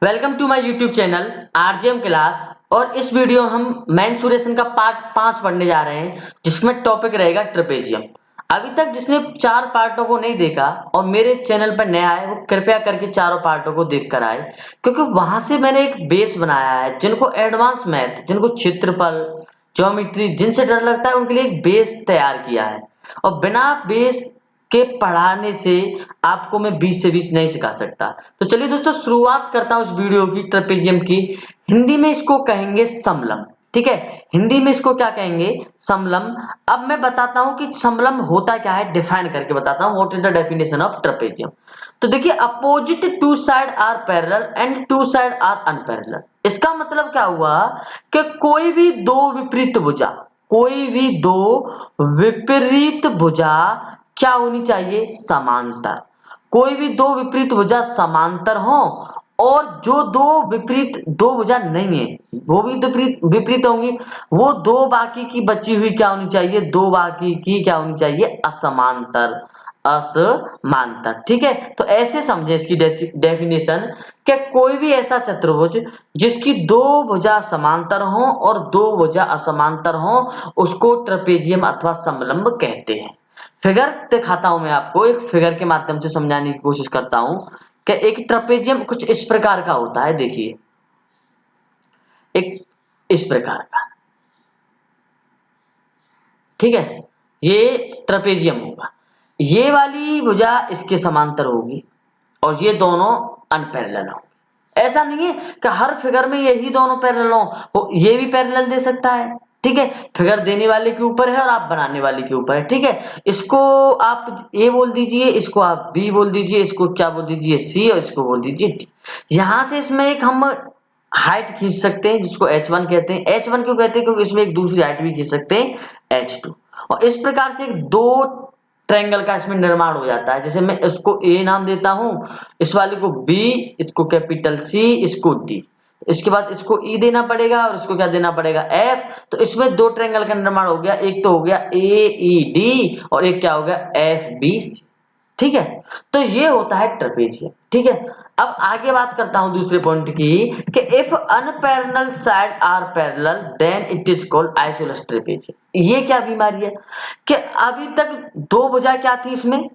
Welcome to my YouTube channel RJM class. और इस video में हम मेंसुरेशन का पार्ट 5 पढ़ने जा रहे हैं, जिसमें टॉपिक रहेगा ट्रेपेजियम। अभी तक जिसने 4 पार्टों को नहीं देखा और मेरे चैनल पर नया है, वो कृपया करके चारों पार्टों को देख कर आए, क्योंकि वहां से मैंने एक बेस बनाया है। जिनको एडवांस मैथ, जिनको क्षेत्रफल, ज्योमेट्री, जिनसे डर लगता है, उनके लिए एक बेस तैयार किया है। और बिना बेस के पढ़ाने से आपको मैं 20 से 20 नहीं सिखा सकता। तो चलिए दोस्तों, शुरुआत करता हूं इस वीडियो की ट्रेपेजियम की। हिंदी में इसको कहेंगे समलम। ठीक है, हिंदी में इसको क्या कहेंगे? समलम। अब मैं बताता हूं कि समलम होता क्या है, डिफाइन करके बताता हूं। What is the definition of trapezium? तो देखिए, opposite two side are parallel and two side are unparallel. इसका मतलब क्या हुआ कि कोई भी दो विपरीत भुजा क्या होनी चाहिए? समांतर। कोई भी दो विपरीत भुजा समांतर हो, और जो दो भुजा नहीं है, वो भी विपरीत विपरीत होंगी। वो दो बाकी की बची हुई क्या होनी चाहिए? दो बाकी की क्या होनी चाहिए? असमांतर। असमांतर। ठीक है, तो ऐसे समझे इसकी डेफिनेशन कि कोई भी ऐसा चतुर्भुज जिसकी दो भुजा समांतर हो और दो भुजा असमांतर हो, उसको ट्रेपेजियम अथवा समलंब कहते हैं। फिगर दिखाता हूं, मैं आपको एक फिगर के माध्यम से समझाने की कोशिश करता हूं कि एक ट्रेपेजियम कुछ इस प्रकार का होता है। देखिए, एक इस प्रकार का। ठीक है, ये ट्रेपेजियम होगा। ये वाली भुजा इसके समांतर होगी और ये दोनों अनपैरेलल होंगे। ऐसा नहीं है कि हर फिगर में यही दोनों पैरेलल हो, ये भी पैरेलल दे सकता है। ठीक है, फिगर देने वाले के ऊपर है और आप बनाने वाले के ऊपर है। ठीक है, इसको आप ए बोल दीजिए, इसको आप बी बोल दीजिए, इसको क्या बोल दीजिए? सी, और इसको बोल दीजिए डी। यहां से इसमें एक हम हाइट खींच सकते हैं, जिसको H1 कहते हैं। H1 क्यों कहते हैं? क्योंकि इसमें एक दूसरी हाइट भी खींच सकते हैं, H2। और इस प्रकार से एक दो ट्रायंगल का इसमें निर्माण हो जाता है। जैसे मैं इसको ए नाम देता हूं, इस वाले को बी, इसको कैपिटल सी, इसको डी। इसके बाद इसको ई देना पड़ेगा और इसको क्या देना पड़ेगा? एफ। तो इसमें दो ट्रायंगल का निर्माण हो गया। एक तो हो गया ए ई डी, और एक क्या हो गया? F B C. ठीक है, तो ये होता है ट्रेपेजियम। ठीक है, अब आगे बात करता हूं दूसरे पॉइंट की कि if unparallel side are parallel then it is called isosceles trapezium. ये क्या बीमारी है कि अभी तक दो भुजा क्या थी इसमें?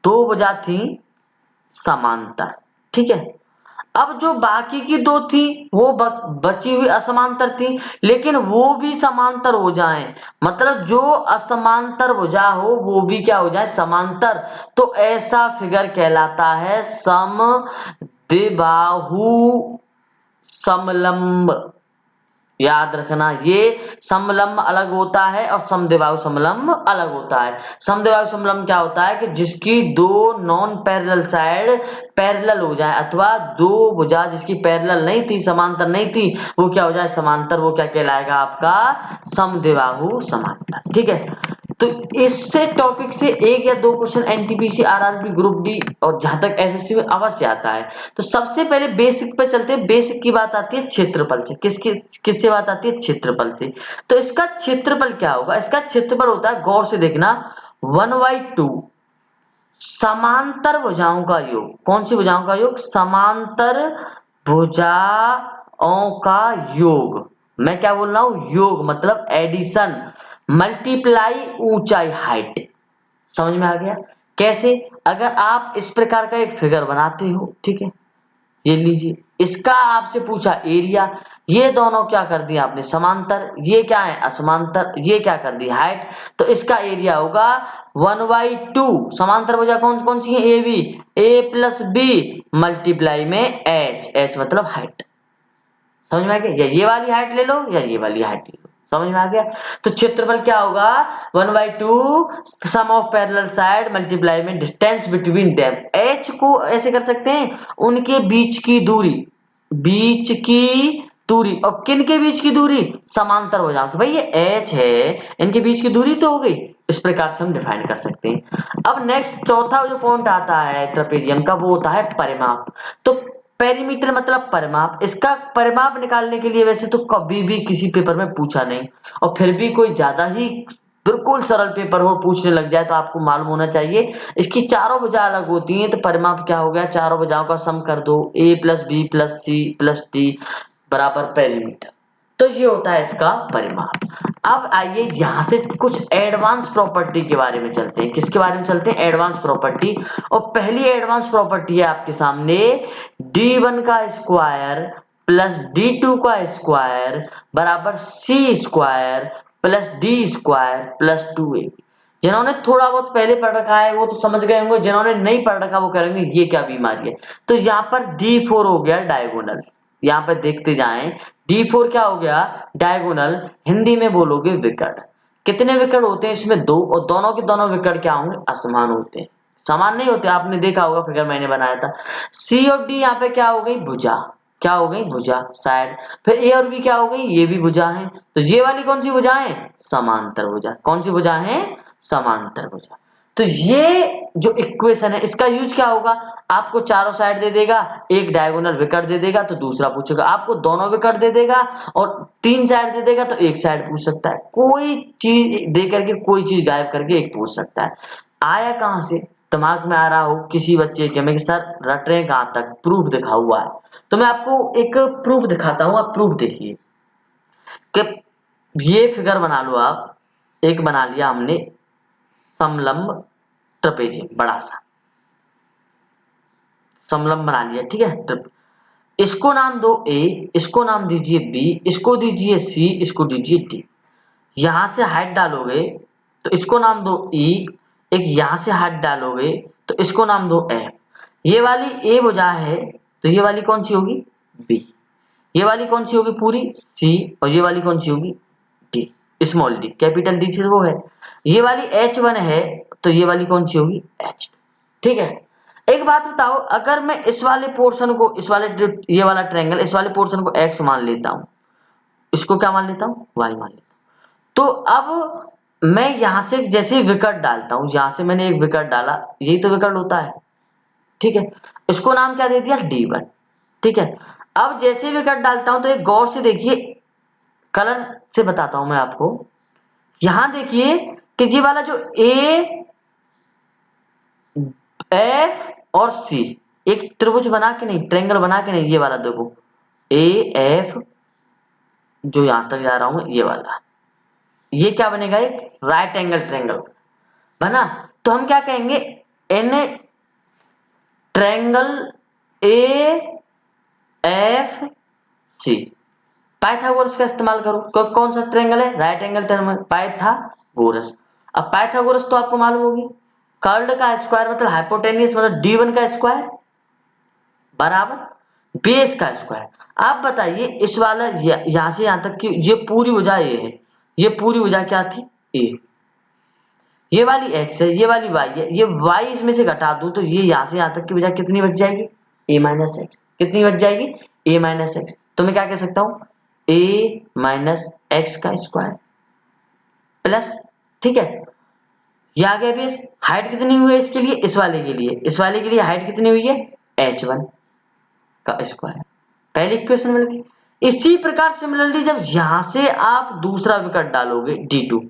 दो भुजा थी समांतर। ठीक है, अब जो बाकी की दो थी वो बची हुई असमांतर थी, लेकिन वो भी समांतर हो जाएं, मतलब जो असमांतर भुजा हो वो भी क्या हो जाए? समांतर। तो ऐसा फिगर कहलाता है समद्विबाहु समलंब। याद रखना, ये समलंब अलग होता है और समद्विबाहु समलंब अलग होता है। समद्विबाहु समलंब क्या होता है कि जिसकी दो नॉन पैरेलल साइड पैरेलल हो जाए, अथवा दो भुजा जिसकी पैरेलल नहीं थी, समांतर नहीं थी, वो क्या हो जाए? समांतर। वो क्या कहलाएगा? आपका समद्विबाहु समांतर। ठीक है, तो इससे टॉपिक से एक या दो question NTPC RRB group D और जहां तक एसएससी में अवश्य आता है। तो सबसे पहले बेसिक पे चलते हैं। बेसिक की बात आती है क्षेत्रफल से। किससे बात आती है? क्षेत्रफल से। तो इसका क्षेत्रफल क्या होगा? इसका क्षेत्रफल होता है, गौर से देखना, 1/2 समांतर भुजाओं का योग। कौन सी भुजाओं का योग? समांतर भुजाओं का योग। मैं क्या बोल रहा हूं? योग मतलब एडिशन, मल्टीप्लाई ऊंचाई, हाइट। समझ में आ गया? कैसे? अगर आप इस प्रकार का एक फिगर बनाते हो, ठीक है, ये लीजिए, इसका आपसे पूछा एरिया, ये दोनों क्या कर दिया आपने? समांतर। ये क्या है? असमांतर। ये क्या कर दी? हाइट। तो इसका एरिया होगा 1/2। समांतर भुजा कौन कौन सी है? A B. A plus B multiply में एच। एच मतलब हाइट। समझ में आ गया? या ये वाली हाइट ले लो या ये वाली हाइट ले लो। समझ में आ गया? तो क्षेत्रफल क्या होगा? 1/2 sum of parallel side multiply में डिस्टेंस बिटवीन देम। एच को ऐसे कर सकते हैं, उनके बीच की दूरी। बीच की दूरी। और किन के बीच की दूरी? समांतर हो जाओ कि भाई ये एच है, इनके बीच की दूरी तो हो गई। इस प्रकार से हम डिफाइन कर सकते हैं। अब नेक्स्ट चौथा जो पॉइंट आता है ट्रेपेजियम का, वो होता है परिमाप। तो पेरीमीटर मतलब परिमाप। इसका परिमाप निकालने के लिए वैसे तो कभी भी किसी पेपर में पूछा नहीं, और फिर भी कोई ज्यादा ही बिल्कुल सरल पेपर हो, पूछने लग जाए तो आपको मालूम होना चाहिए। इसकी चारों भुजा अलग होती हैं, तो परिमाप क्या हो गया, चारों भुजाओं का सम कर दो, a plus B plus C plus D बराबर पेरीमीटर। तो ये होता है इसका परिमाप। अब आइए यहाँ से कुछ एडवांस प्रॉपर्टी के बारे में चलते हैं। किसके बारे में चलते हैं? Advance property. और पहली एडवांस प्रॉपर्टी है आपके सामने, d1 का स्क्वायर प्लस d2 का स्क्वायर बराबर c square plus D square plus 2ab। जिन्होंने थोड़ा बहुत पहले पढ़ रखा है वो तो समझ गए होंगे, जिन्होंने नहीं पढ़ रखा वो कहेंगे ये क्या बीमारी है। तो यहाँ पर d4 हो गया डायगोनल, यहाँ पर देखते जाएं, d4 क्या हो गया, डायगोनल। हिंदी में बोलोगे विकर्ण। कितने विकर्ण होते हैं इसमें? दो, और दोनों के दोनों विकर्ण क्या होंगे, असमान होते हैं। समान नहीं होते, आपने देखा होगा, फिगर मैंने बनाया था। सी और डी यहाँ पे क्या हो गई, भुजा। क्या हो गई, भुजा साइड। फिर ए और बी क्या हो गई, ये भी भुजा है। तो ये वाली कौन सी भुजा है, समांतर भुजा। कौन सी भुजा है, समांतर भुजा। तो ये जो इक्वेशन है इसका यूज क्या होगा, आपको चारों साइड दे देगा, एक डायगोनल विकर्ण दे देगा तो दूसरा पूछेगा, आपको दोनों विकर्ण दे देगा और तीन साइड दे देगा तो एक साइड पूछ सकता है। कोई चीज दे करके कोई चीज गायब करके एक पूछ सकता है। आया कहां से, दिमाग में आ रहा हो किसी बच्चे के, मैं सर रट रहे कहां तक, प्रूफ दिखा हुआ है। तो मैं आपको एक प्रूफ दिखाता हूं, आप प्रूफ देखिए कि ये फिगर बना लो आप। एक बना लिया हमने समलंब ट्रेपेजियम, बड़ा सा समलंब बना लिया, ठीक है। इसको नाम दो ए, इसको नाम दीजिए बी, इसको दीजिए सी, इसको दीजिए डी। यहां से हाइट डालोगे तो इसको नाम दो ई, एक यहां से हाइट डालोगे तो इसको नाम दो एफ। ये वाली ए भुजा है तो ये वाली कौन सी होगी, बी। ये वाली कौन सी होगी पूरी, सी। और ये वाली कौन सी होगी, D, small D. Capital D से वो है। ये वाली H1 है तो ये वाली कौन सी होगी, H। ठीक है। एक बात बताओ, अगर मैं इस वाले पोर्शन को, इस वाले ये वाला ट्रायंगल, इस वाले पोर्शन को x मान लेता हूं, इसको क्या मान लेता हूं, y मान लेता हूं, तो अब मैं यहां से जैसे ही विकर्ण डालता हूं, यहां से मैंने एक विकर्ण डाला, यही तो विकर्ण होता है, ठीक है। इसको नाम क्या दे दिया, D1। ठीक है। अब जैसे ही विकर्ण डालता हूं तो एक गौर से देखिए, कलर से बताता हूं मैं आपको। यहां देखिए कि ये वाला जो ए, एफ और सी एक त्रिभुज बना के नहीं, ट्रायंगल बना के नहीं, ये वाला देखो ए एफ, जो यहां तक जा रहा हूं ये वाला, ये क्या बनेगा, एक राइट एंगल ट्रायंगल बना। तो हम क्या कहेंगे, an triangle A F C. Pythagoras का इस्तेमाल करो, कौन सा ट्रायंगल है, राइट एंगल ट्रायंगल, पाइथागोरस। अब पाइथागोरस तो आपको मालूम होगी, कर्ड का स्क्वायर मतलब हाइपोटेनियस मतलब D1 का स्क्वायर बराबर बेस का स्क्वायर। आप बताइए इस वाला यहां से यहां तक की ये पूरी भुजा ये है, ये पूरी भुजा क्या थी, ए। ये वाली x है, ये वाली y है, ये y इसमें से घटा दूं तो ये यहां से यहां तक की भुजा कितनी बच जाएगी, a माइनस एक्स। कितनी बच जाएगी, a माइनस एक्स। तो मैं क्या कह सकता हूं, a माइनस एक्स का स्क्वायर प्लस, ठीक है। ये आ गया बेस। हाइट कितनी हुई है इसके लिए, इस वाले के लिए, इस वाले के लिए हाइट कितनी हुई है, h1 का स्क्वायर। पहली इक्वेशन मिल गई। इसी प्रकार सिमिलरली जब यहां से आप दूसरा विकल्प डालोगे D2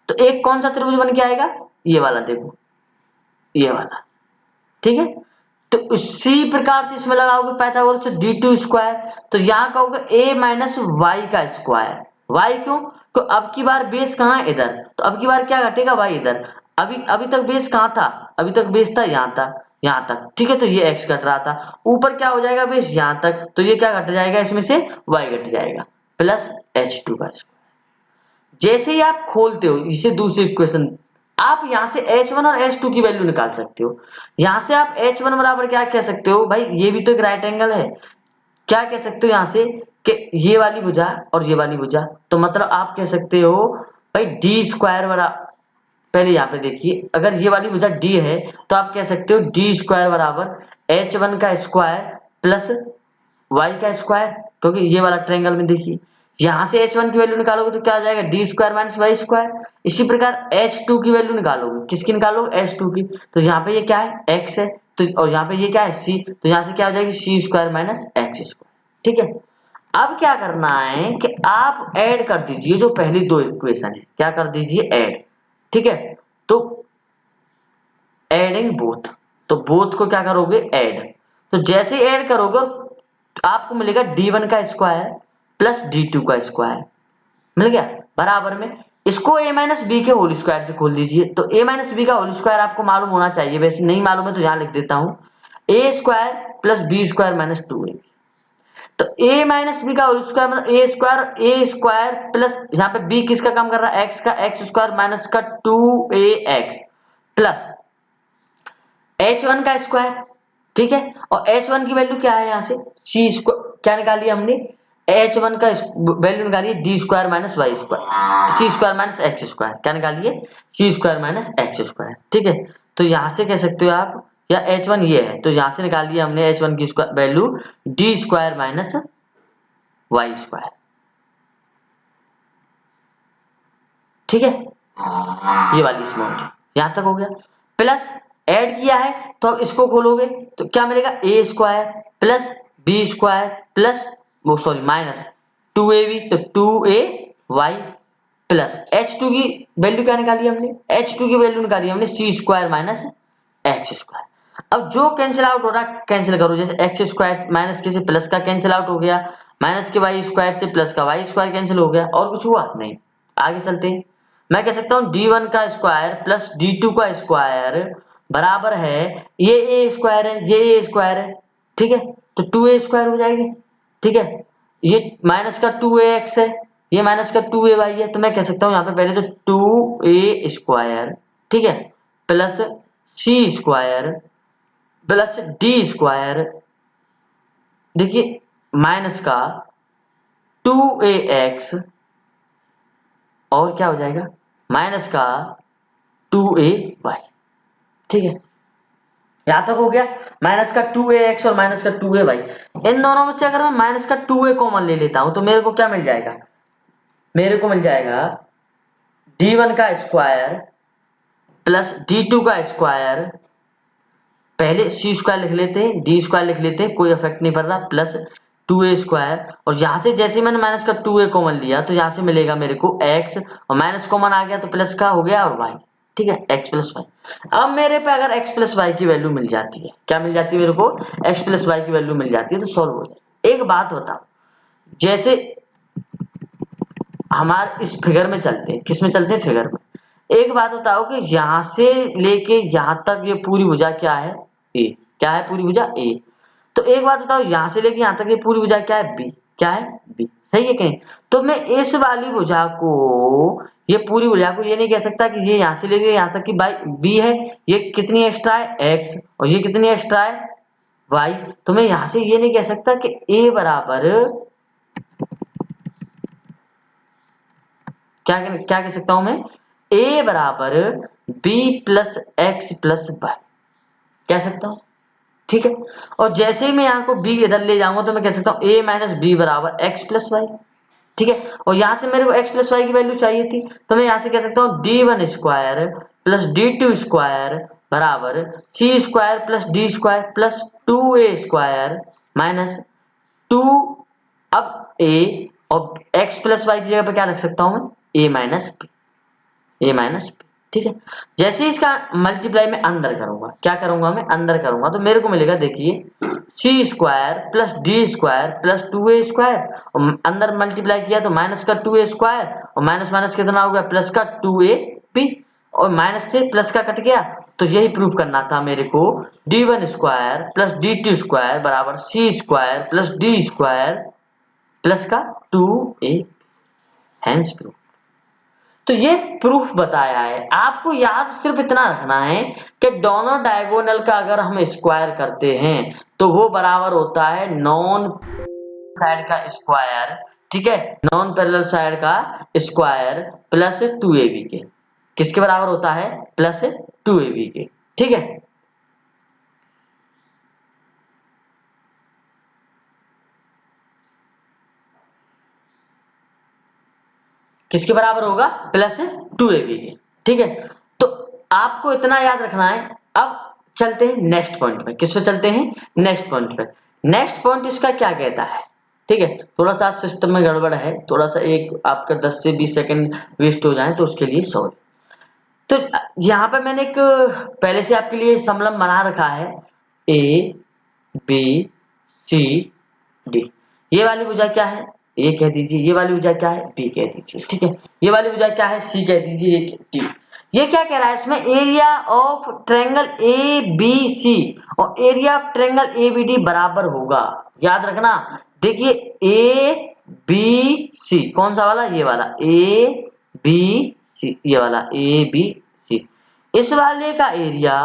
तो एक कौन सा त्रिभुज बन के आएगा, ये वाला देखो, ये वाला, ठीक है। तो उसी प्रकार से इसमें लगाओगे पाइथागोरस से D2 स्क्वायर, तो यहां का होगा a माइनस वाई का स्क्वायर। y क्यों, तो अब की बार बेस कहां है, इधर, तो अब की बार क्या घटेगा, y इधर। अभी अभी तक बेस कहां था, अभी तक बेस था यहां था, यहां तक, ठीक है। तो ये x घट रहा था, ऊपर क्या हो जाएगा बेस यहां तक, तो ये क्या घट जाएगा, इसमें से y घट जाएगा प्लस H2 का स्क्वायर। जैसे ही आप खोलते हो इसे दूसरी इक्वेशन, आप यहां से H1 और H2 की वैल्यू निकाल सकते हो। यहां से आप H1 बराबर क्या कह सकते हो, भाई ये भी तो एक राइट एंगल है, क्या कह सकते हो यहां से कि ये वाली भुजा और ये वाली भुजा, तो मतलब आप कह सकते हो भाई डी स्क्वायर बराबर, पहले यहाँ पे देखिए, अगर ये वाली भुजा डी है तो आप कह सकते हो डी स्क्वायर बराबर H1 का स्क्वायर प्लस y का स्क्वायर, क्योंकि ये वाला ट्रायंगल में देखिए यहां से H1 की वैल्यू निकालोगे तो क्या आ जाएगा, D square minus Y square. इसी प्रकार H2 की वैल्यू निकालोगे, किसकी निकालोगे, H2 की, तो यहाँ पे ये क्या है, x है, तो और यहाँ पे ये क्या है, c, तो यहाँ से क्या हो जाएगी, सी स्क्वायर माइनस एक्स स्क्वायर। ठीक है। अब क्या करना है कि आप ऐड कर दीजिए जो पहली दो इक्वेशन है, क्या कर दीजिए, ऐड। ठीक है, तो एडिंग बोथ, तो बोथ को क्या करोगे ऐड, तो जैसे ऐड करोगे आपको मिलेगा d1 का स्क्वायर प्लस d2 का स्क्वायर, मिल गया बराबर में, इसको a माइनस बी के होल स्क्वायर से खोल दीजिए, तो a माइनस बी का होल स्क्वायर आपको मालूम होना चाहिए, वैसे नहीं मालूम है तो यहां लिख देता हूं, a square plus B square minus 2a, तो a माइनस बी का होल स्क्वायर मतलब a स्क्वायर प्लस यहाँ पे b किसका काम कर रहा है x का, एक्स स्क्वायर माइनस का 2ax प्लस h1 का स्क्वायर, ठीक है, और h1 की वैल्यू क्या है यहाँ से c स्क्वायर, क्या निकाली हमने h1 का वैल्यू निकाली d square minus Y square, c square minus X square, क्या निकालिए c square minus X square, ठीक है, तो यहां से कह सकते हो आप, या h1 ये है तो यहां से निकाल लिया हमने h1 की value d square minus Y square, ठीक है, ये वाली स्मॉल, यहां तक हो गया, प्लस ऐड किया है तो अब इसको खोलोगे तो क्या मिलेगा a square plus B square plus वो सॉरी माइनस 2ab, तो 2ay प्लस h2 की वैल्यू क्या निकाली हमने, h2 की वैल्यू निकाली हमने c square minus X square, अब जो कैंसिल आउट हो रहा है कैंसिल करो, जैसे एक्स स्क्वायर माइनस के से प्लस का कैंसिल आउट हो गया, माइनस के वाई स्क्वायर से प्लस का वाई स्क्वायर कैंसिल हो गया, और कुछ हुआ नहीं, आगे चलते हैं, मैं कह सकता हूं d1 का स्क्वायर प्लस d2 का स्क्वायर बराबर है, ये a स्क्वायर है, ये a स्क्वायर है, ठीक है, तो 2a स्क्वायर हो जाएगी, ठीक है, ये माइनस का 2ax है, ये माइनस का 2ay है, तो मैं कह सकता हूं यहाँ पे पहले तो 2a स्क्वायर, ठीक है, plus c square plus d square, देखिए माइनस का 2ax और क्या हो जाएगा माइनस का 2ay, ठीक है, यहां तक हो गया, माइनस का 2ax और माइनस का 2ay, इन दोनों में से अगर मैं माइनस का 2a कॉमन ले लेता हूं तो मेरे को क्या मिल जाएगा, मेरे को मिल जाएगा d1 का स्क्वायर प्लस d2 का स्क्वायर, पहले c स्क्वायर लिख लेते हैं, d स्क्वायर लिख लेते हैं, कोई इफेक्ट नहीं पड़ रहा, प्लस 2a स्क्वायर, और यहां से जैसे मैंने माइनस का 2a कॉमन लिया तो यहां से मिलेगा मेरे को x, और माइनस कॉमन आ गया तो प्लस का हो गया और y, ठीक है, x प्लस वाई, अब मेरे पे अगर x प्लस वाई की वैल्यू मिल जाती है, क्या मिल जाती है मेरे को x प्लस वाई की वैल्यू मिल जाती है, तो सॉल्व हो जाए। एक बात बताओ, जैसे हमारे इस फिगर में चलते हैं, किस में चलते हैं फिगर में, एक बात बताओ कि यहां से लेके यहां तक ये पूरी भुजा क्या है ए, क्या है पूरी भुजा ए, तो एक बात बताओ यहां से लेके यहां तक ये पूरी भुजा क्या है बी, क्या है बी, सही है कहीं, तो मैं इस वाली भुजा को, ये पूरी भुजा को ये नहीं कह सकता कि ये यहां से लेके यहां तक की बाई बी है, ये कितनी एक्स्ट्रा है एक्स, और ये कितनी एक्स्ट्रा है वाई, तो मैं यहां से ये नहीं कह सकता कि ए बराबर क्या क्या कह सकता हूं मैं, a बराबर b plus X plus Y कह सकता हूं, ठीक है, और जैसे ही मैं यहाँ को b इधर ले जाऊंगा तो मैं कह सकता हूं a माइनस बी बराबर एक्स प्लस वाई, ठीक है, और यहां से मेरे को x प्लस वाई की वैल्यू चाहिए थी, तो मैं यहां से कह सकता हूं d1 square plus d2 square बराबर c square plus d square plus 2a square minus 2, अब a और x प्लस वाई की जगह पे क्या रख सकता हूं मैं a माइनस बी, ठीक है, जैसे ही इसका मल्टीप्लाई में अंदर करूंगा, क्या करूंगा मैं अंदर करूंगा, तो मेरे को मिलेगा देखिए C square plus D square plus 2a square, और अंदर मल्टीप्लाई किया तो माइनस का 2a स्क्वायर, और माइनस माइनस कितना हो गया प्लस का 2ab, और माइनस से प्लस का कट गया, तो यही प्रूव करना था मेरे को, d1 square plus d2 square बराबर c square plus d square plus का 2a, हैंस प्रूफ। तो ये प्रूफ बताया है, आपको याद सिर्फ इतना रखना है कि दोनों डायगोनल का अगर हम स्क्वायर करते हैं तो वो बराबर होता है नॉन साइड का स्क्वायर, ठीक है, नॉन पैरेलल साइड का स्क्वायर प्लस 2ab के, किसके बराबर होता है प्लस 2ab के, ठीक है, किसके बराबर होगा प्लस 2ab के, ठीक है, तो आपको इतना याद रखना है। अब चलते हैं नेक्स्ट पॉइंट पे, किस पे चलते हैं नेक्स्ट पॉइंट पे, नेक्स्ट पॉइंट इसका क्या कहता है, ठीक है, थोड़ा सा सिस्टम में गड़बड़ है, थोड़ा सा एक आपका 10 से 20 सेकंड वेस्ट हो जाए तो उसके लिए सॉरी। तो यहाँ पे मैंने एक पहले से आपके लिए समलंब बना रखा है, ए बी सी डी। ये वाली भुजा क्या है, ए कह दीजिए, ये वाली भुजा क्या है, बी कह दीजिए, ठीक है। ये वाली भुजा क्या है, सी कह दीजिए, ये डी। ये क्या कह रहा है इसमें, area of triangle A B C और area of triangle A B D बराबर होगा। याद रखना, देखिए ए बी सी कौन सा वाला, ये वाला ए बी सी, ये वाला ए बी सी, इस वाले का एरिया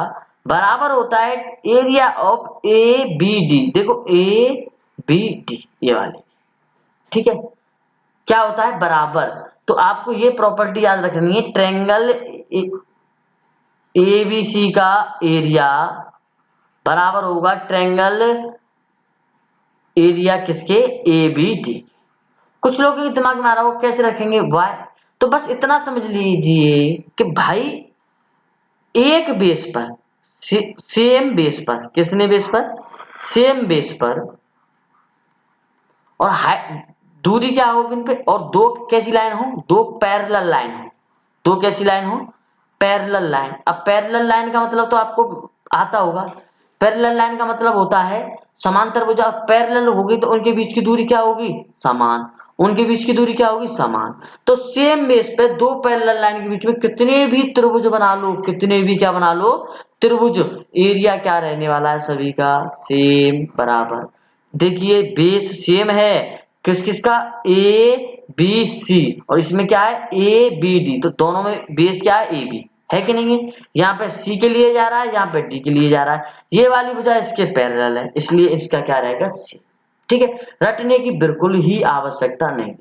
बराबर होता है area of A B D. देखो ए बी डी ये वाले, ठीक है, क्या होता है बराबर। तो आपको ये प्रॉपर्टी याद रखनी है, ट्रायंगल ए बी सी का एरिया बराबर होगा ट्रायंगल एरिया किसके, ए बी डी। कुछ लोगों के दिमाग में आ रहा हो कैसे रखेंगे वाई, तो बस इतना समझ लीजिए कि भाई एक बेस पर, सेम बेस पर, किसने बेस पर, सेम बेस पर, और दूरी क्या हो इन पे, और दो कैसी लाइन हो, दो पैरेलल लाइन हो, दो कैसी लाइन हो, पैरेलल लाइन। अब पैरेलल लाइन का मतलब तो आपको आता होगा, पैरेलल लाइन का मतलब होता है समांतर भुजा पैरेलल होगी तो उनके बीच की दूरी क्या होगी, समान, उनके बीच की दूरी क्या होगी, समान। तो सेम बेस पे दो पैरेलल लाइन के बीच में कितने भी त्रिभुज बना लो, कितने भी क्या बना लो, त्रिभुज, एरिया क्या रहने वाला है सभी का, सेम, बराबर। देखिए बेस सेम है किस किस का, ए बी सी, और इसमें क्या है ए बी डी, तो दोनों में बेस क्या है, ए बी है कि नहीं है। यहाँ पे सी के लिए जा रहा है, यहाँ पे डी के लिए जा रहा है, ये वाली भुजा इसके पैरेलल है, इसलिए इसका क्या रहेगा, सी, ठीक है। रटने की बिल्कुल ही आवश्यकता नहीं।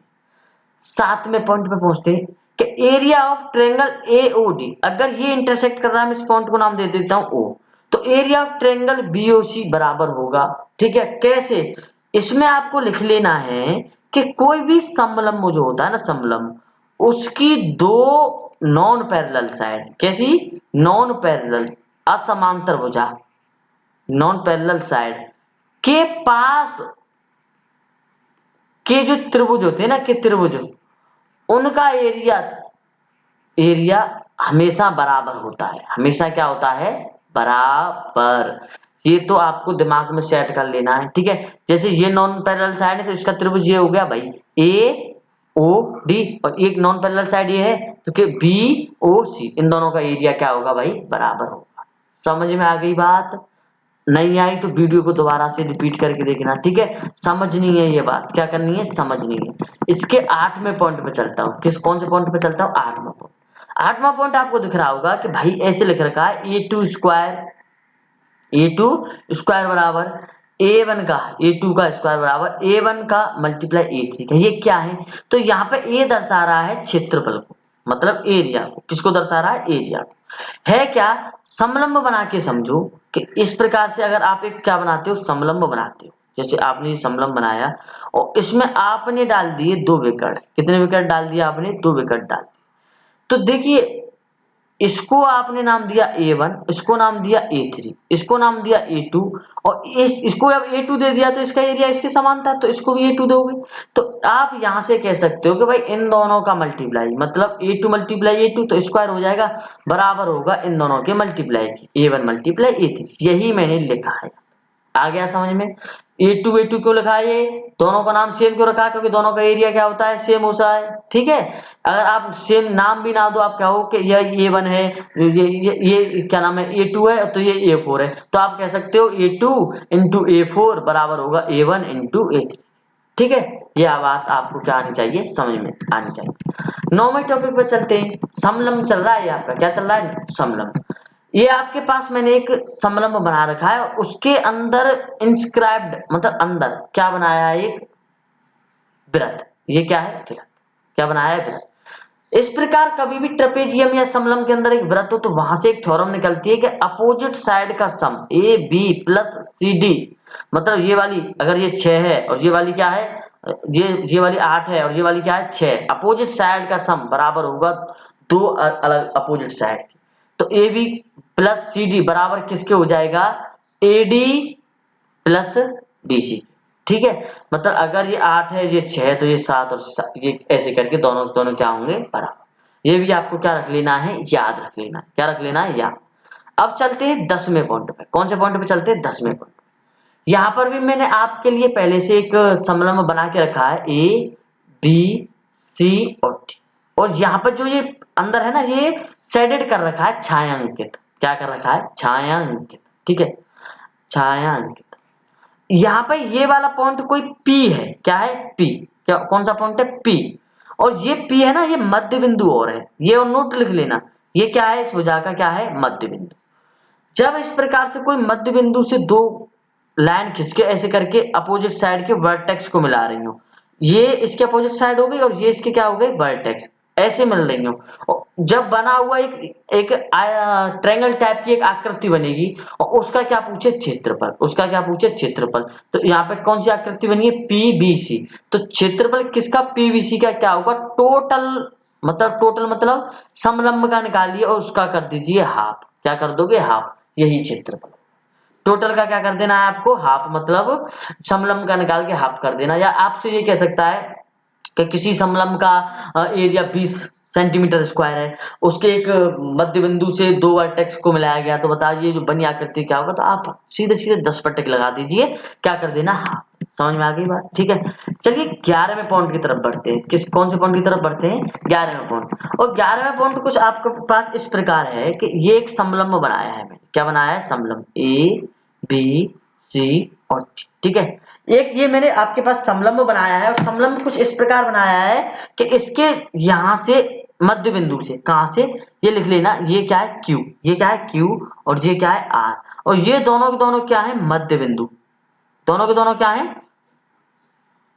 सातवें पॉइंट पे पहुंचते हैं कि एरिया ऑफ ट्रायंगल एओडी, अगर ये इंटरसेक्ट कर रहा है, मैं इस पॉइंट को नाम दे देता हूं ओ, तो एरिया ऑफ ट्रायंगल बीओसी बराबर होगा, ठीक है। कैसे, इसमें आपको लिख लेना है कि कोई भी समलंब जो होता है ना, समलंब, उसकी दो नॉन पैरेलल साइड, कैसी, नॉन पैरेलल, असमांतर भुजा, नॉन पैरेलल साइड के पास के जो त्रिभुज होते हैं ना, के त्रिभुज, उनका एरिया, एरिया हमेशा बराबर होता है, हमेशा क्या होता है, बराबर। ये तो आपको दिमाग में सेट कर लेना है, ठीक है। जैसे ये नॉन पैरेलल साइड है तो इसका त्रिभुज ये हो गया भाई ए ओ डी, और एक नॉन पैरेलल साइड ये है तो कि बी ओ सी, इन दोनों का एरिया क्या होगा भाई, बराबर होगा। समझ में आ गई बात, नहीं आई तो वीडियो को दोबारा से रिपीट करके देखना, ठीक है। समझनी है ये बात, क्या करनी है, समझनी है। इसके 8वें पॉइंट पे चलता हूँ, किस कौन से पॉइंट पे चलता हूँ, 8वां पॉइंट। 8वां पॉइंट आपको दिख रहा होगा कि भाई ऐसे लिख रखा है A two square, A two square बराबर ए वन का, ए टू का स्क्वायर बराबर ए वन का मल्टीप्लाई ए थ्री का। ये क्या है, तो यहाँ पे ए दर्शा रहा है क्षेत्रफल को, मतलब एरिया को, किसको दर्शा रहा है, एरिया को। है क्या, समलंब बना के समझो कि इस प्रकार से अगर आप एक क्या बनाते हो, समलंब बनाते हो, जैसे आपने समलंब बनाया और इसमें आपने डाल दिए दो विकर्ण, कितने विकर्ण डाल दिया आपने, दो विकर्ण डाल दिए। तो देखिए इसको आपने नाम दिया A1, इसको नाम दिया A3, इसको नाम दिया A2, और इसको अब A2 दे दिया तो इसका एरिया इसके समान था, तो इसको भी A2 दोगे। तो आप यहां से कह सकते हो कि भाई इन दोनों का मल्टीप्लाई, मतलब A2 मल्टीप्लाई A2 तो स्क्वायर हो जाएगा, बराबर होगा इन दोनों के मल्टीप्लाई के, A1 मल्टीप्लाई A3। यही मैंने लिखा है, आ गया समझ में। A2 क्यों लिखा है, ये दोनों का नाम सेम क्यों रखा है, क्योंकि दोनों का एरिया क्या होता है, सेम होता है, ठीक है। अगर आप सेम नाम भी ना दो, आप कहो कि यह A1 है, ये क्या नाम है, A2 है, तो ये A4 है, तो आप कह सकते हो A2 इंटू A4 बराबर होगा A1 इंटू A3, ठीक है। यह बात आपको क्या आनी चाहिए, समझ में आनी चाहिए। 9वें टॉपिक पे चलते हैं। समलंब चल रहा है आपका, क्या चल रहा है, समलंब। ये आपके पास मैंने एक समलंब बना रखा है, उसके अंदर इंस्क्राइब्ड, मतलब अंदर क्या बनाया है, एक वृत्त। ये क्या है, वृत्त, क्या बनाया है, वृत्त। इस प्रकार कभी भी ट्रेपेजियम या समलंब के अंदर एक वृत्त हो तो वहां से एक थ्योरम निकलती है कि अपोजिट साइड का sum A B plus C D, मतलब ये वाली अगर ये 6 है और ये वाली क्या है, ये वाली 8 है और ये वाली क्या है, 6, अपोजिट साइड का सम बराबर होगा दो अलग अपोजिट साइड। तो A B plus C D बराबर किसके हो जाएगा, A D plus B C, ठीक है। मतलब अगर ये 8 है, ये 6 है, तो ये 7 और ये ऐसे करके दोनों दोनों क्या होंगे, बराबर। ये भी आपको क्या रख लेना है, याद रख लेना है। क्या रख लेना है, याद। अब चलते हैं 10वें पॉइंट पे। कौन से पॉइंट पे चलते हैं, 10वें पॉइंट। यहाँ पर भी मैंने आपके लिए पहले से एक समलंब बना के रखा है, ए बी सी और डी। और यहाँ पर जो ये अंदर है ना, ये शेडेड कर रखा है, छायांकित। क्या कर रखा है, छायांकित। ठीक है, छायांकित। यहाँ पे ये वाला पॉइंट कोई P है, क्या है, P। क्या, कौन सा पॉइंट है, P। और ये P है ना, ये मध्य बिंदु और है, ये और नोट लिख लेना। ये क्या है, इस भुजा का क्या है, मध्य बिंदु। जब इस प्रकार से कोई मध्य बिंदु से दो लाइन खींच के ऐसे करके अपोजिट साइड के वर्टेक्स को मिला रही हूँ, ये इसके अपोजिट साइड हो गई और ये इसके क्या हो गए, वर्टेक्स, ऐसे मिल रही हूँ। जब बना हुआ एक एक ट्रायंगल टाइप की एक आकृति बनेगी और उसका क्या पूछे, क्षेत्रफल। उसका क्या पूछे, क्षेत्रफल। तो यहाँ पे कौन सी आकृति बनी है, पीबीसी। तो क्षेत्रफल किसका, पीबीसी का क्या होगा, टोटल मतलब समलंब का निकालिए और उसका कर दीजिए हाफ। क्या कर दोगे, हाफ। यही क्षेत्रफल। टोटल का क्या कर देना है आपको, हाफ, मतलब समलंब का निकाल के हाफ कर देना। या आपसे ये कह सकता है कि किसी समलंब का एरिया 20 सेंटीमीटर स्क्वायर है, उसके एक मध्य बिंदु से दो वर्टेक्स को मिलाया गया, तो बताइए जो बनी आकृति क्या होगा। तो आप सीधे सीधे 10 पर टिक लगा दीजिए, क्या कर देना, हाफ। समझ में आ गई बात, ठीक है। चलिए 11वें पॉइंट की तरफ बढ़ते हैं। कौन से पॉइंट की तरफ बढ़ते हैं, 11वें पॉइंट। और 11वें पॉइंट कुछ आपके पास इस प्रकार है कि ये एक समलंब बनाया है मैंने। क्या बनाया है, समलंब, ए बी सी और डी। ठीक है, एक ये मैंने आपके पास समलंब बनाया है। और समलंब कुछ इस प्रकार बनाया है कि इसके यहां से मध्य बिंदु से, कहां से, ये लिख लेना, ये क्या है, क्यू। ये क्या है, क्यू। और ये क्या है, आर। और ये दोनों के दोनों क्या है, मध्य बिंदु। दोनों के दोनों क्या है,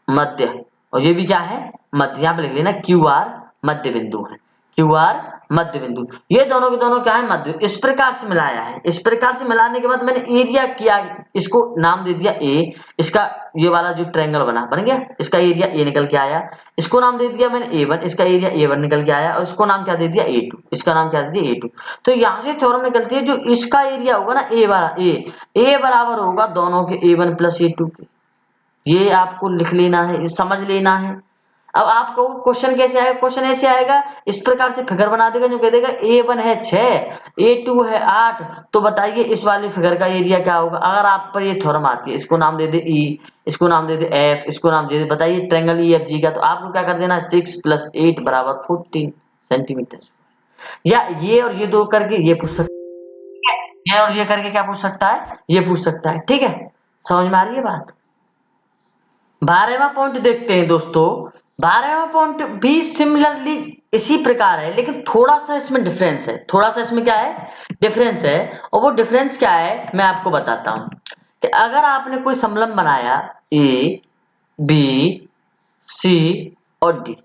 मध्य। और ये भी क्या है, मध्य। यहाँ पे लिख लेना क्यू आर मध्य बिंदु है, क्यू आर मध्य बिंदु। ये दोनों के दोनों क्या है, मध्य। इस प्रकार से मिलाया है। इस प्रकार से मिलाने के बाद मैंने एरिया किया, इसको नाम दे दिया ए। इसका ये वाला जो ट्रायंगल बन गया, इसका एरिया ए निकल के आया। इसको नाम दे दिया मैंने ए1, इसका एरिया ए1 निकल के आया। और इसको नाम क्या दे दिया, ए2, इसका नाम क्या दे दिया, ए2। तो यहाँ से थ्योरम निकलती है, जो इसका एरिया होगा ना, ए वाला, ए बराबर होगा दोनों के ए1 प्लस ए2 के। ये आपको लिख लेना है, ये समझ लेना है। अब आपको क्वेश्चन कैसे आएगा, क्वेश्चन ऐसे आएगा, इस प्रकार से फिगर बना देगा, जो कह देगा A1 है 6, A2 है 8, तो बताइए इस वाले फिगर का एरिया क्या होगा। अगर आप पर ये थ्योरम आती है, इसको नाम दे दे E, इसको नाम दे दे F, इसको नाम दे दे, बताइए ट्रायंगल EFG का, तो आपको क्या कर देना, 6 + 8 = 14 सेंटीमीटर। या ये और ये दो करके ये पूछ सकता है, ये और ये करके क्या पूछ सकता है, ये पूछ सकता है। ठीक है, समझ में आ रही है बात। 12वां पॉइंट देखते हैं दोस्तों। 12वां पॉइंट भी सिमिलरली इसी प्रकार है, लेकिन थोड़ा सा इसमें डिफरेंस है। थोड़ा सा इसमें क्या है, डिफरेंस है। और वो डिफरेंस क्या है, मैं आपको बताता हूं कि अगर आपने कोई समलंब बनाया ए बी सी और डी।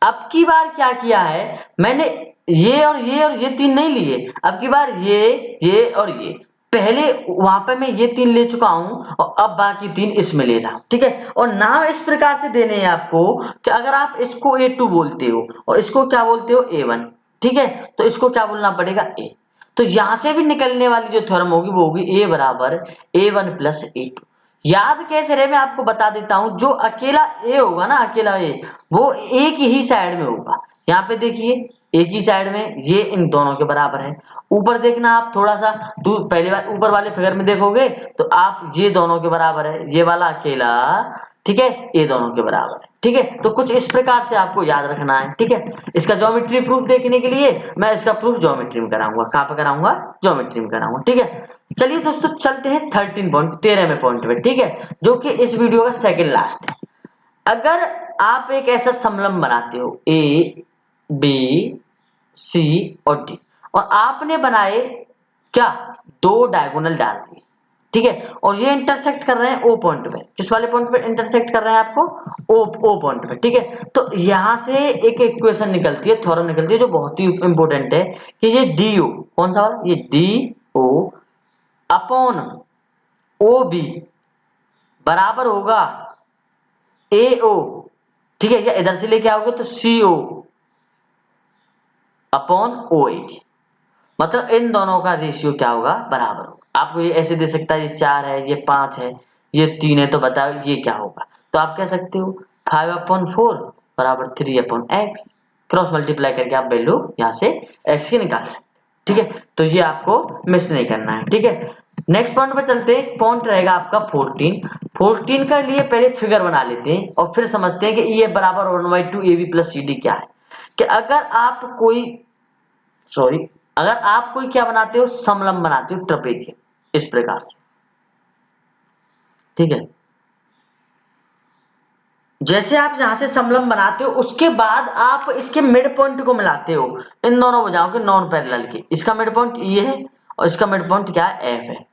अब की बार क्या किया है, मैंने ये और ये और ये तीन नहीं लिए। अब की बार ये और ये, पहले वहां पे मैं ये तीन ले चुका हूं और अब बाकी तीन इसमें ले रहा हूं। ठीक है, और नाम इस प्रकार से देने हैं आपको कि अगर आप इसको A2 बोलते हो और इसको क्या बोलते हो, A1। ठीक है, तो इसको क्या बोलना पड़ेगा, A। तो यहां से भी निकलने वाली जो थ्योरम होगी वो होगी A बराबर A1 + A2। याद कैसे रहे, मैं आपको बता देता हूं। जो अकेला ए होगा ना, अकेला ए, वो एक ही साइड में होगा। यहाँ पे देखिए, एक ही साइड में, ये इन दोनों के बराबर है। ऊपर देखना आप थोड़ा सा दूर, पहले बार ऊपर वाले फिगर में देखोगे तो आप, ये दोनों के बराबर है, ये वाला अकेला, ठीक है, ये दोनों के बराबर है। ठीक है, तो कुछ इस प्रकार से आपको याद रखना है। ठीक है, इसका ज्योमेट्री प्रूफ देखने के लिए मैं इसका प्रूफ ज्योमेट्री में कराऊंगा। कहां पे कराऊंगा, ज्योमेट्री में कराऊंगा। ठीक है, चलिए दोस्तों चलते हैं 13वें पॉइंट पे। ठीक है, जो कि इस वीडियो का सेकंड लास्ट है। अगर आप एक ऐसा समलंब बनाते हो ए बी सी और डी, और आपने बनाए क्या, दो डायगोनल डाल दिए। ठीक है, और ये इंटरसेक्ट कर रहे हैं ओ पॉइंट पे। किस वाले पॉइंट पे इंटरसेक्ट कर रहे हैं आपको, ओ पॉइंट पे। ठीक है, तो यहां से एक इक्वेशन निकलती है, थ्योरम निकलती है, जो बहुत ही इंपॉर्टेंट है कि ये डी ओ, कौन सा वाला, ये D O upon O B बराबर होगा ए ओ। ठीक है, या इधर से लेके आओगे तो सी ओ अपॉन ओ ए। मतलब इन दोनों का रेशियो क्या होगा, बराबर होगा। आपको ये ऐसे दे सकता है, ये 4 है, ये 5 है, ये 3 है, तो बताओ ये क्या होगा। तो आप कह सकते हो 5/4 = 3/x। क्रॉस मल्टीप्लाई करके आप वैल्यू यहाँ से x की निकाल सकते, ठीक है। तो ये आपको मिस नहीं करना है, ठीक है। नेक्स्ट पॉइंट पे चलते हैं। पॉइंट रहेगा आपका 14 का लिए पहले फिगर बना लेते हैं और फिर समझते हैं कि ये बराबर 1/2 AB प्लस CD क्या है। कि अगर आप कोई क्या बनाते हो, समलंब बनाते हो, ट्रपेजियम, इस प्रकार से, ठीक है। जैसे आप यहां से समलंब बनाते हो उसके बाद आप इसके मिड पॉइंट को मिलाते हो इन दोनों भुजाओं के नॉन पैरेलल के। इसका मिड पॉइंट ये है और इसका मिड पॉइंट क्या है, F है,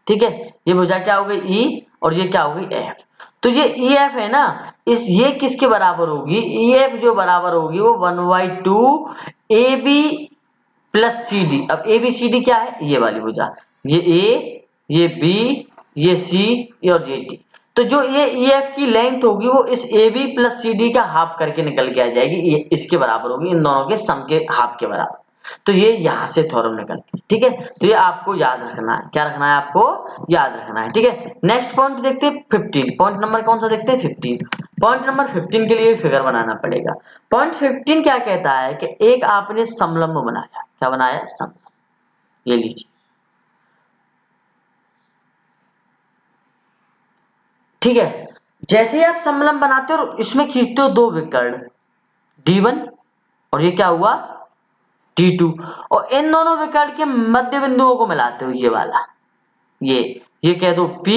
ठीक है। ये भुजा क्या हो गई E और ये क्या हो गई F। तो ये EF है ना, ये किसके बराबर होगी, EF जो बराबर होगी वो 1/2 AB प्लस CD। अब ABCD क्या है, ये वाली भुजा, ये A, ये B, ये C और ये D। तो जो ये EF की लेंथ होगी वो इस AB प्लस CD का हाफ करके निकल के आ जाएगी, ये इसके बराबर होगी, इन दोनों के सम के हाफ के बराबर। तो ये यहां से थ्योरम निकलती है, ठीक है। तो ये आपको याद रखना है, क्या रखना है, आपको याद रखना है, ठीक है। नेक्स्ट पॉइंट देखते हैं 15। पॉइंट नंबर कौन सा देखते हैं, 15। पॉइंट नंबर 15 के लिए फिगर बनाना पड़ेगा। पॉइंट 15 क्या कहता है कि एक आपने समलंब बनाया, क्या बनाया, समलंब, ये लीजिए, ठीक है। जैसे ही आप समलंब बनाते हो इसमें खींचते हो दो विकर्ण, D1 और ये क्या हुआ, D2, और इन दोनों विकर्ण के मध्य बिंदुओं को मिलाते हो, ये वाला, ये कह दो P,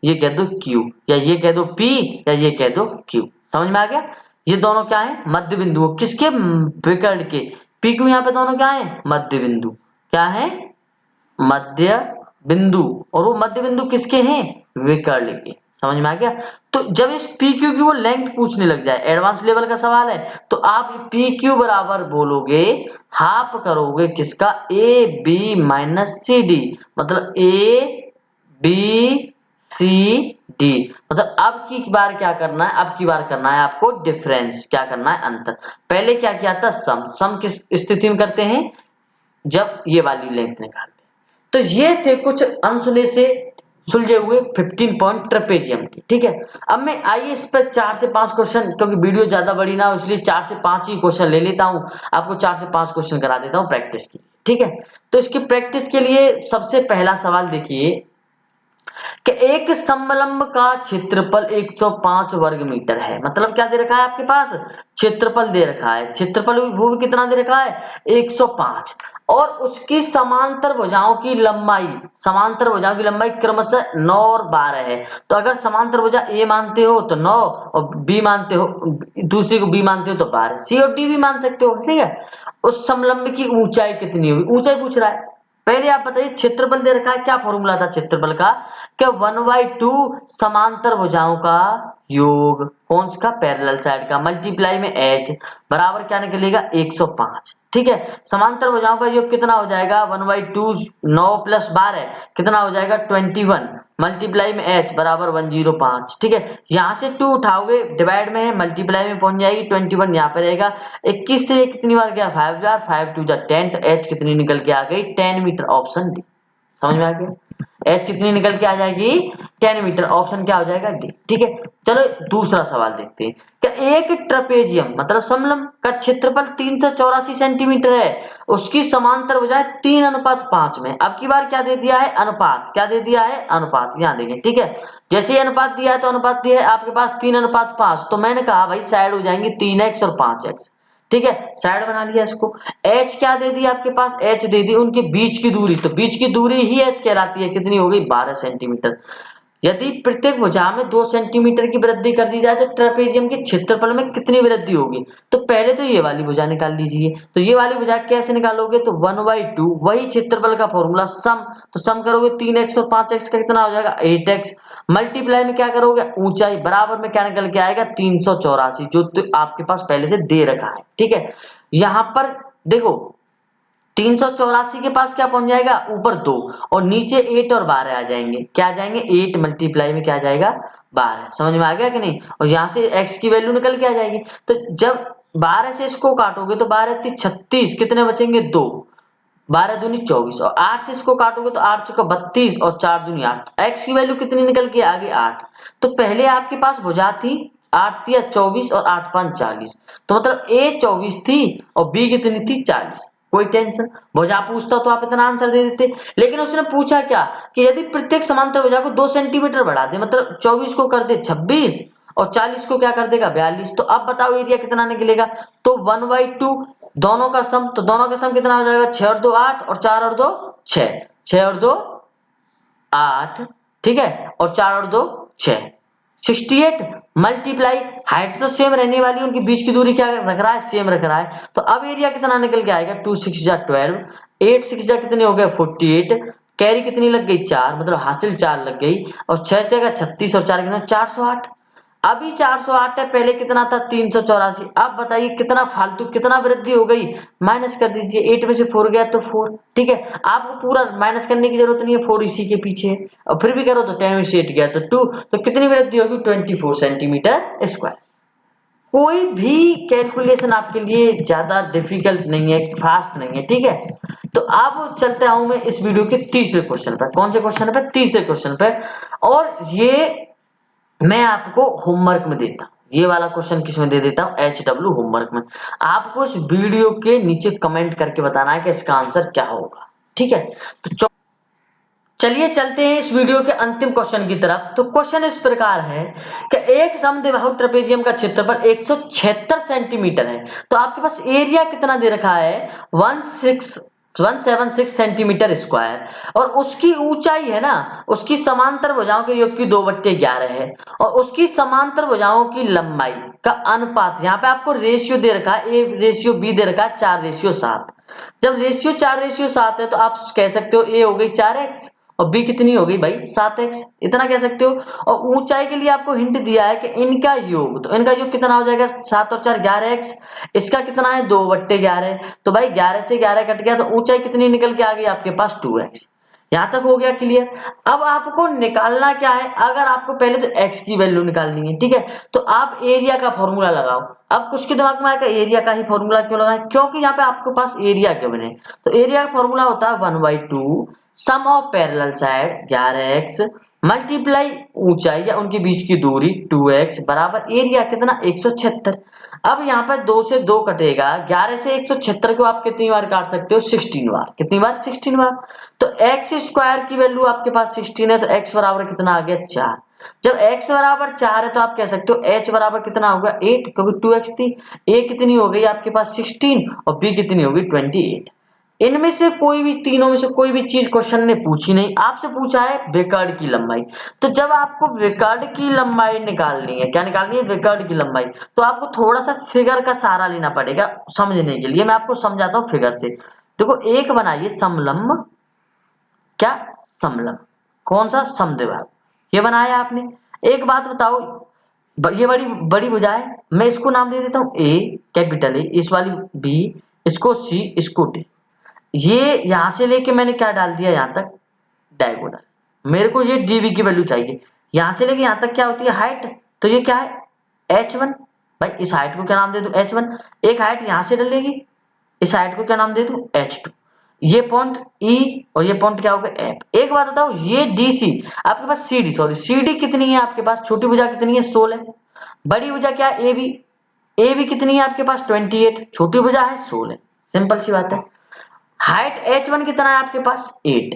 ये कह दो Q, या ये कह दो P या ये कह दो Q। समझ में आ गया। ये दोनों क्या है, मध्य बिंदु, किसके, विकर्ण के। PQ यहाँ पे दोनों क्या है, मध्य बिंदु, क्या है, मध्य बिंदु, और वो मध्य बिंदु किसके हैं, विकर्ण के। समझ में आ गया। तो जब इस PQ की वो लेंथ पूछने लग जाए, एडवांस लेवल का सवाल है, तो आप PQ बराबर बोलोगे, हाफ करोगे किसका, AB माइनस CD, मतलब ABCD। मतलब अब की बार क्या करना है, अब की बार करना है आपको डिफरेंस, क्या करना है, अंतर। पहले क्या किया था, सम किस स्थिति में करते हैं, जब ये वाली लेंथ निकालते हैं। तो ये थे कुछ अनसुने से सुलझे हुए 15 पॉइंट ट्रेपेजियम की, ठीक है। अब मैं आइए इस पर 4 से 5 क्वेश्चन, क्योंकि वीडियो ज्यादा बड़ी ना हो इसलिए 4 से 5 ही क्वेश्चन ले लेता हूं, आपको 4 से 5 क्वेश्चन करा देता हूं प्रैक्टिस की, ठीक है। तो इसकी प्रैक्टिस के लिए सबसे पहला सवाल देखिए कि एक समलंब का क्षेत्रफल 105 वर्ग मीटर है। मतलब क्या दे रखा है आपके पास, क्षेत्रफल दे रखा है, क्षेत्रफल वो भी कितना दे रखा है, 105, और उसकी समांतर भुजाओं की लंबाई, समांतर भुजाओं की लंबाई क्रमशः 9 और 12 है। तो अगर समांतर भुजा ए मानते हो तो 9 और बी मानते हो, दूसरी को बी मानते हो तो 12, सी और डी भी मान सकते हो, ठीक है। उस समलंब की ऊंचाई कितनी होगी, ऊंचाई पूछ रहा है। पहले आप बताइए, क्षेत्रफल दे रखा है, क्या फॉर्मूला था क्षेत्रफल का, क्या 1/2 समांतर भुजाओं का योग, कौन सा, पैरेलल साइड का, मल्टीप्लाई में h बराबर क्या निकलेगा, 105, ठीक है। समांतर भुजाओं का योग कितना हो जाएगा, 1/2, 9 प्लस 12 कितना हो जाएगा, 21, मल्टीप्लाई में h बराबर 105, ठीक है। यहाँ से 2 उठाओगे, डिवाइड में है, मल्टीप्लाई में पहुंच जाएगी, 21 यहाँ पे रहेगा। 21 से कितनी बार गया, 5 बार, 5 2 10, तो h कितनी निकल के आ गई, 10 मीटर, ऑप्शन डी। समझ में आ गया, एच कितनी निकल के आ जाएगी, 10 मीटर, ऑप्शन क्या हो जाएगा, डी, ठीक है। चलो दूसरा सवाल देखते हैं। क्या एक ट्रेपेजियम मतलब समलंब का क्षेत्रफल 384 सेंटीमीटर है, उसकी समांतर भुजाएं 3:5 में। अब की बार क्या दे दिया है, अनुपात, क्या दे दिया है, अनुपात, यहां देंगे, ठीक है। जैसे ही अनुपात दिया है तो अनुपात दिया है आपके पास 3:5, तो मैंने कहा भाई साइड हो जाएंगी 3x और 5x, ठीक है, साइड बना लिया इसको। h क्या दे दी आपके पास, h दे दी उनके बीच की दूरी, तो बीच की दूरी ही h कहलाती है, कितनी हो गई, 12 सेंटीमीटर। यदि प्रत्येक भुजा में 2 सेंटीमीटर की वृद्धि कर दी जाए तो ट्रेपेजियम के क्षेत्रफल में कितनी वृद्धि होगी। तो पहले तो ये वाली भुजा निकाल लीजिए। तो ये वाली भुजा कैसे निकालोगे, तो 1/2 वही क्षेत्रफल का फॉर्मूला सम, तो सम करोगे 3x और 5x का कितना हो जाएगा, 8x, मल्टीप्लाई में क्या करोगे, ऊंचाई बराबर में क्या निकल के आएगा, 384, जो तो आपके पास पहले से दे रखा है, ठीक है। यहां पर देखो 384 के पास क्या पहुंच जाएगा, ऊपर 2 और नीचे 8 और 12 आ जाएंगे, क्या आ जाएंगे, 8 मल्टीप्लाई में क्या आ जाएगा, 12। समझ में आ गया कि नहीं। और यहाँ से x की वैल्यू निकल के आ जाएगी। तो जब 12 से इसको काटोगे तो 12 3 36, कितने बचेंगे, 2, 12 दूनी 24, और 8 से इसको काटोगे तो 8 चौका 32 और 4 दूनी 8, x की वैल्यू कितनी निकल के आ गई, 8। तो पहले आपके पास भुजा थी 8 तिया 24 और 8 5 40, तो मतलब ए 24 थी और बी कितनी थी 40। कोई टेंशन, भुजा पूछता तो आप इतना आंसर दे देते। लेकिन उसने पूछा क्या कि यदि प्रत्येक समांतर भुजा को 2 सेंटीमीटर बढ़ा दे, मतलब 24 को कर दे 26 और 40 को क्या कर देगा 42, तो अब बताओ एरिया कितना निकलेगा। तो 1/2 दोनों का सम, तो दोनों का सम कितना हो जाएगा, 6 और 2 8 और 4 और 2 6, 6 और 2 8, ठीक है, और 4 और 2 6, 68 मल्टीप्लाई, हाइट तो सेम रहने वाली है, उनके बीच की दूरी क्या रख रहा है, सेम रख रहा है। तो अब एरिया कितना निकल के आएगा, 2 6 जा 12, 8 6 जा कितने हो गए 48, कैरी कितनी लग गई 4, मतलब हासिल 4 लग गई, और 6 जगह 36 और 4 कितना 408। अभी 408 है, पहले कितना था 384। अब बताइए कितना फालतू, कितना वृद्धि हो गई, माइनस कर दीजिए, 8 में से 4 गया तो 4, ठीक है, आपको पूरा माइनस करने की जरूरत नहीं है, 4 इसी के पीछे है, और फिर भी करो तो 10 में से 8 गया तो 2, तो कितनी वृद्धि होगी 24 सेंटीमीटर स्क्वायर। कोई भी कैलकुलेशन आपके लिए ज्यादा डिफिकल्ट नहीं है, फास्ट नहीं है, ठीक है। तो अब चलते हूं मैं इस वीडियो के तीसरे क्वेश्चन पर। कौन से क्वेश्चन पे, तीसरे क्वेश्चन पे, और ये मैं आपको होमवर्क में देता हूं, ये वाला क्वेश्चन किसमें दे देता हूं, HW होमवर्क में। आपको इस वीडियो के नीचे कमेंट करके बताना है कि इसका आंसर क्या होगा, ठीक है। तो चलिए चलते हैं इस वीडियो के अंतिम क्वेश्चन की तरफ। तो क्वेश्चन इस प्रकार है कि एक समद्विबाहु ट्रेपेजियम का क्षेत्रफल 176 सेंटीमीटर है, तो आपके पास एरिया कितना दे रखा है 176 सेंटीमीटर स्क्वायर, और उसकी ऊंचाई है ना, उसकी समांतर भुजाओं के योग की 2/11 है, और उसकी समांतर भुजाओं की लंबाई का अनुपात, यहाँ पे आपको रेशियो दे रखा है, A/B दे रखा है 4/7। जब रेशियो 4/7 है तो आप कह सकते हो ए हो गई 4x और बी कितनी हो गई भाई 7x, इतना कह सकते हो। और ऊंचाई के लिए आपको हिंट दिया है कि इनका योग, तो इनका योग कितना हो जाएगा 7 और 4 11x, इसका कितना है 2/11, तो भाई 11 से 11 कट गया, तो ऊंचाई कितनी निकल के आ गई आपके पास 2x। यहां तक हो गया क्लियर। अब आपको निकालना क्या है, अगर आपको पहले तो x की वैल्यू निकालनी है, ठीक है, तो आप एरिया का फॉर्मूला लगाओ। अब कुछ के दिमाग में आएगा एरिया का ही फॉर्मूला क्यों लगाएं, क्योंकि यहाँ पे आपके पास एरिया गिवन है, तो एरिया का फॉर्मूला होता है 1/2 sum of parallel side 11x multiply ऊंचाई या उनके बीच की दूरी 2x बराबर एरिया कितना 176। अब यहाँ पे 2 से 2 कटेगा, 11 से 176 को आप कितनी बार काट सकते हो 16 बार, कितनी बार 16 बार। तो x स्क्वायर की वैल्यू आपके पास 16 है, तो x बराबर कितना आ गया 4। जब x बराबर 4 है तो आप कह सकते हो h बराबर कितना होगा 8, क्योंकि 2x थी। a कितनी हो गई आपके पास 16 और b कितनी होगी 28। इनमें से कोई भी, तीनों में से कोई भी चीज क्वेश्चन ने पूछी नहीं, आपसे पूछा है वेकर्ड की लंबाई। तो जब आपको वेकर्ड की लंबाई निकालनी है, क्या निकालनी है वेकर्ड की लंबाई, तो आपको थोड़ा सा फिगर का सहारा लेना पड़ेगा समझने के लिए। मैं आपको समझाता हूँ फिगर से। देखो एक बनाइए समलंब, क्या समलंब, कौन सा समद्विबाहु, ये बनाया आपने। एक बात बताओ, ये बड़ी बड़ी भुजा है, मैं इसको नाम दे देता हूँ ए, कैपिटल ए, इस वाली बी, इसको सी, इसको डी। ये यहां से लेके मैंने क्या डाल दिया यहां तक डायगोनल, मेरे को ये डीबी की वैल्यू चाहिए। यहां से लेके यहां तक क्या होती है हाइट, तो ये क्या है h1। भाई इस हाइट को क्या नाम दे दूं h1, एक हाइट यहां से डलेगी, इस हाइट को क्या नाम दे दूं h2। ये पॉइंट E और ये पॉइंट क्या होगा F। एक बात बताओ, ये DC आपके पास CD, सॉरी CD कितनी है आपके पास, छोटी भुजा कितनी है 16, बड़ी भुजा क्या है AB, AB कितनी है आपके पास 28, छोटी भुजा है 16, सिंपल सी बात है। हाइट h1 कितना है आपके पास 8,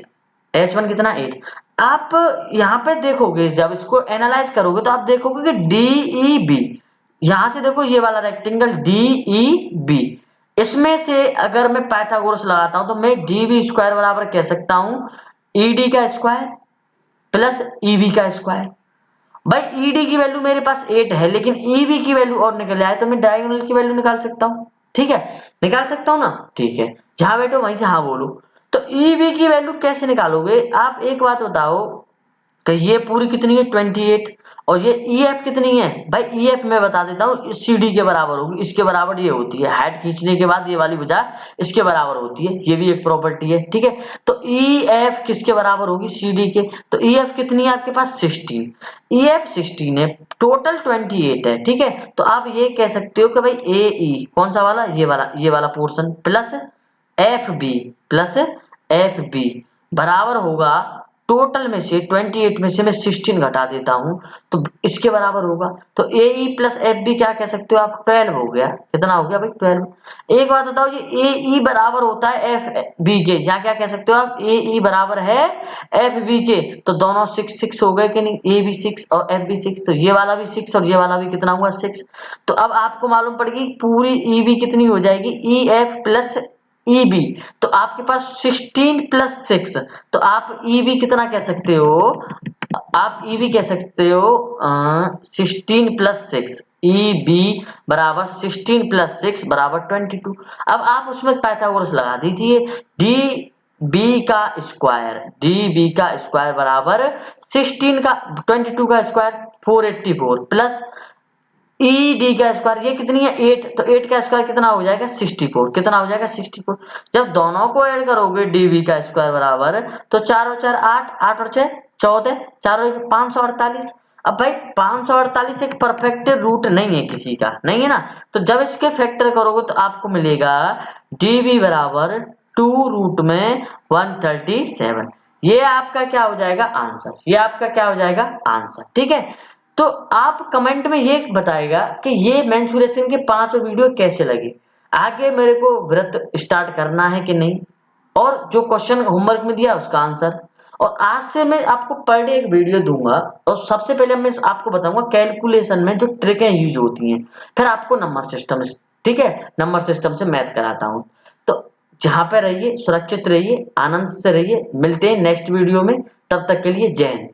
h1 कितना 8। आप यहाँ पे देखोगे, जब इसको एनालाइज करोगे तो आप देखोगे कि DEB, यहां से देखो ये वाला रेक्टेंगल DEB, इसमें से अगर मैं पाइथागोरस लगाता हूं तो मैं DB स्क्वायर बराबर कह सकता हूं ED का स्क्वायर प्लस EB का स्क्वायर। भाई ED की वैल्यू मेरे पास 8 है, लेकिन EB की वैल्यू और निकल आए तो मैं डायगोनल की वैल्यू निकाल सकता हूँ, ठीक है, निकाल सकता हूँ ना, ठीक है, जहां बैठो वहीं से हाँ बोलो। तो EB की वैल्यू कैसे निकालोगे आप, एक बात बताओ, तो ये पूरी कितनी है 28, और ये EF कितनी है भाई, EF मैं बता देता हूँ CD के बराबर होगी, इसके बराबर ये होती है, हाइट खींचने के बाद ये वाली भुजा इसके बराबर होती है, ये भी एक प्रॉपर्टी है, ठीक है। तो EF किसके बराबर होगी CD के, तो EF कितनी है आपके पास 16, EF 16 है, टोटल 28 है, ठीक है। तो आप ये कह सकते हो कि भाई AE कौन सा वाला, ये वाला पोर्शन प्लस FB बराबर होगा टोटल में से 28 में से मैं 16 घटा देता हूं तो इसके बराबर होगा। तो ए ई प्लस एफ बी क्या कह सकते हो आप, 12 हो गया। कितना हो गया भाई, 12। एक बात बताओ, ये ए ई बराबर होता है एफ बी के, यहाँ क्या कह सकते हो आप, ए ई बराबर है एफ बी के। तो दोनों 6 6 हो गए कि नहीं, ए भी 6 और एफ भी 6, तो ये वाला भी 6 और ये वाला भी कितना हुआ, 6। तो अब आपको मालूम पड़ेगी पूरी ई बी कितनी हो जाएगी, E F plus E B. तो आपके पास 16 प्लस 6, तो आप ई बी कितना कह सकते हो, आप ई बी कह सकते हो 16 प्लस 6, ई बी बराबर 16 प्लस 6 बराबर 22। अब आप उसमें पाइथागोरस लगा दीजिए, डी बी का स्क्वायर बराबर 16 का 22 का स्क्वायर 484 प्लस ई डी का स्क्वायर ये कितनी है 8, तो 8 का स्क्वायर कितना हो जाएगा 64। कितना हो जाएगा 64। जब दोनों को ऐड करोगे डी बी का स्क्वायर बराबर, तो 4 और 4 8, 8 और 6 14, 4 और 548। अब भाई 548 एक परफेक्ट रूट नहीं है किसी का, नहीं है ना। तो जब इसके फैक्टर करोगे तो आपको मिलेगा डी बी बराबर 2 रूट में 137। ये आपका क्या हो जाएगा आंसर, ये आपका क्या हो जाएगा आंसर, ठीक है। तो आप कमेंट में ये बताएगा कि ये मेंसुरेशन के 5 वीडियो कैसे लगे, आगे मेरे को व्रत स्टार्ट करना है कि नहीं, और जो क्वेश्चन होमवर्क में दिया उसका आंसर। और आज से मैं आपको पर डे एक वीडियो दूंगा, और सबसे पहले मैं आपको बताऊंगा कैलकुलेशन में जो ट्रिकें यूज होती हैं, फिर आपको नंबर सिस्टम, ठीक है, नंबर सिस्टम से मैथ कराता हूँ। तो जहां पर रहिए, सुरक्षित रहिए, आनंद से रहिए, मिलते हैं नेक्स्ट वीडियो में, तब तक के लिए जय हिंद।